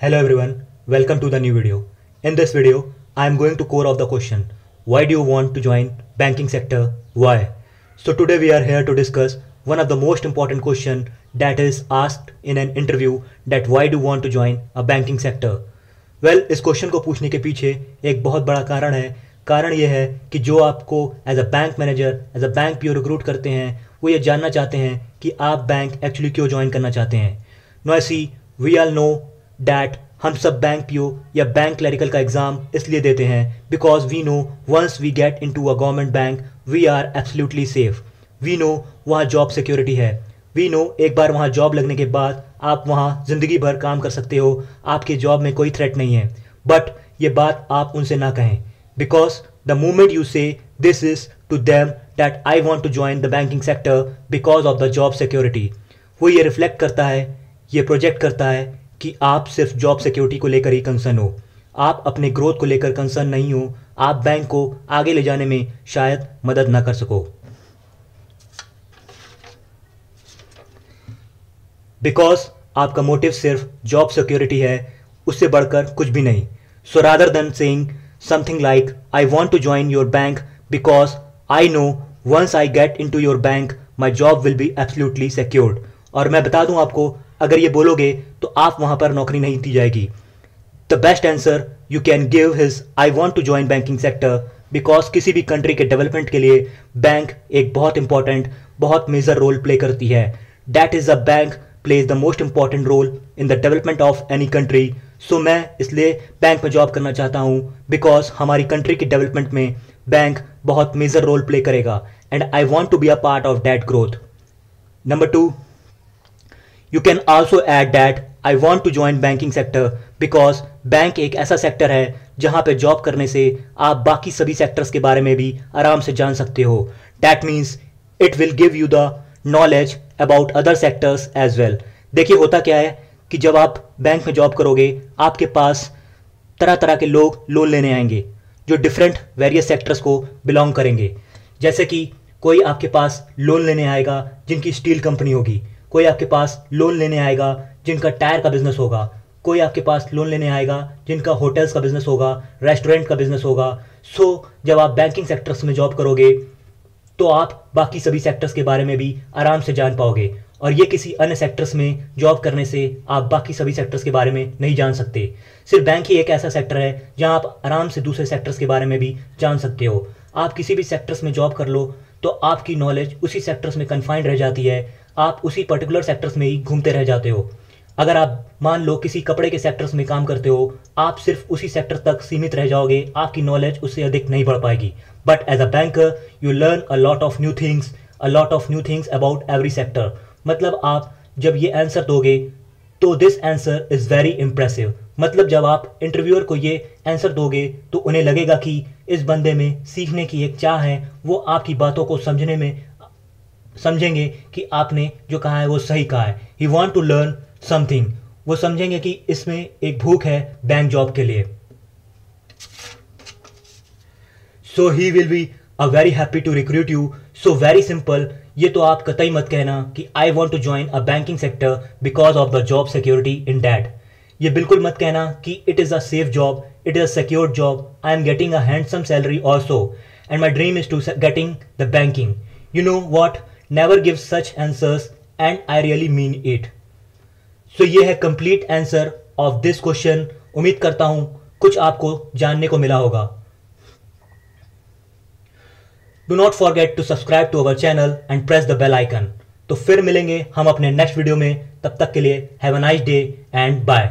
Hello everyone, welcome to the new video. In this video, I am going to core of the question, why do you want to join banking sector? Why? So today we are here to discuss one of the most important question that is asked in an interview, that why do you want to join a banking sector? Well, इस question को पूछने के पीछे एक बहुत बड़ा कारण है। कारण यह है कि जो आपको as a bank manager, as a bank PO recruit करते हैं, वो ये जानना चाहते हैं कि आप बैंक एक्चुअली क्यों ज्वाइन करना चाहते हैं। नो ऐसी वी आल नो डैट हम सब बैंक पीओ या बैंक क्लरिकल का एग्ज़ाम इसलिए देते हैं because we know once we get into a government bank we are absolutely safe. We know वहाँ जॉब सिक्योरिटी है। वी नो एक बार वहाँ जॉब लगने के बाद आप वहाँ ज़िंदगी भर काम कर सकते हो, आपके जॉब में कोई थ्रेट नहीं है। बट ये बात आप उनसे ना कहें, because the moment you say this is to them that I want to join the banking sector because of the job security, वो ये रिफ्लेक्ट करता है, ये प्रोजेक्ट करता है कि आप सिर्फ जॉब सिक्योरिटी को लेकर ही कंसर्न हो, आप अपने ग्रोथ को लेकर कंसर्न नहीं हो, आप बैंक को आगे ले जाने में शायद मदद ना कर सको, बिकॉज आपका मोटिव सिर्फ जॉब सिक्योरिटी है, उससे बढ़कर कुछ भी नहीं। So rather than saying something like I want to join your bank because I know once I get in to your bank my job will be absolutely secured. और मैं बता दूं आपको, अगर ये बोलोगे तो आप वहां पर नौकरी नहीं दी जाएगी। The best answer you can give is I want to join banking sector because किसी भी कंट्री के डेवलपमेंट के लिए बैंक एक बहुत इंपॉर्टेंट, बहुत मेजर रोल प्ले करती है। That is a bank plays the most important role in the development of any country. So मैं इसलिए बैंक में जॉब करना चाहता हूँ बिकॉज हमारी कंट्री के डेवलपमेंट में बैंक बहुत मेजर रोल प्ले करेगा and I want to be a part of that growth. Number 2, You can also add that I want to join banking sector because bank एक ऐसा sector है जहां पे job करने से आप बाकी सभी सेक्टर्स के बारे में भी आराम से जान सकते हो। That means it will give you the knowledge about other sectors as well। देखिए होता क्या है कि जब आप बैंक में जॉब करोगे, आपके पास तरह तरह के लोग लोन लेने आएंगे जो डिफरेंट वेरियस सेक्टर्स को बिलोंग करेंगे। जैसे कि कोई आपके पास लोन लेने आएगा जिनकी स्टील कंपनी होगी, कोई आपके पास लोन लेने आएगा जिनका टायर का बिजनेस होगा, कोई आपके पास लोन लेने आएगा जिनका होटल्स का बिजनेस होगा, रेस्टोरेंट का बिजनेस होगा। सो जब आप बैंकिंग सेक्टर्स में जॉब करोगे तो आप बाकी सभी सेक्टर्स के बारे में भी आराम से जान पाओगे, और ये किसी अन्य सेक्टर्स में जॉब करने से आप बाकी सभी सेक्टर्स के बारे में नहीं जान सकते। सिर्फ बैंक ही एक ऐसा सेक्टर है जहाँ आप आराम से दूसरे सेक्टर्स के बारे में भी जान सकते हो। आप किसी भी सेक्टर्स में जॉब कर लो तो आपकी नॉलेज उसी सेक्टर्स में कन्फाइंड रह जाती है, आप उसी पर्टिकुलर सेक्टर्स में ही घूमते रह जाते हो। अगर आप मान लो किसी कपड़े के सेक्टर्स में काम करते हो, आप सिर्फ उसी सेक्टर तक सीमित रह जाओगे, आपकी नॉलेज उससे अधिक नहीं बढ़ पाएगी। But as a banker you learn a lot of new things about every sector. मतलब आप जब ये आंसर दोगे तो this answer is very impressive. मतलब जब आप इंटरव्यूअर को ये आंसर दोगे तो उन्हें लगेगा कि इस बंदे में सीखने की एक चाह है, वो आपकी बातों को समझेंगे कि आपने जो कहा है वो सही कहा है। ही वॉन्ट टू लर्न समथिंग, वो समझेंगे कि इसमें एक भूख है बैंक जॉब के लिए। So he will be a very happy to recruit you. So very simple, ये तो आप कतई मत कहना कि I want to join a banking sector because of the job security in that. ये बिल्कुल मत कहना कि it is a safe job, it is a secure job, I am getting a handsome salary also and my dream is to getting the banking. You know what, never give such answers and I really mean it। So ये है complete answer of this question। उम्मीद करता हूं कुछ आपको जानने को मिला होगा। Do not forget to subscribe to our channel and press the bell icon। तो फिर मिलेंगे हम अपने नेक्स्ट वीडियो में, तब तक के लिए have a nice day and bye।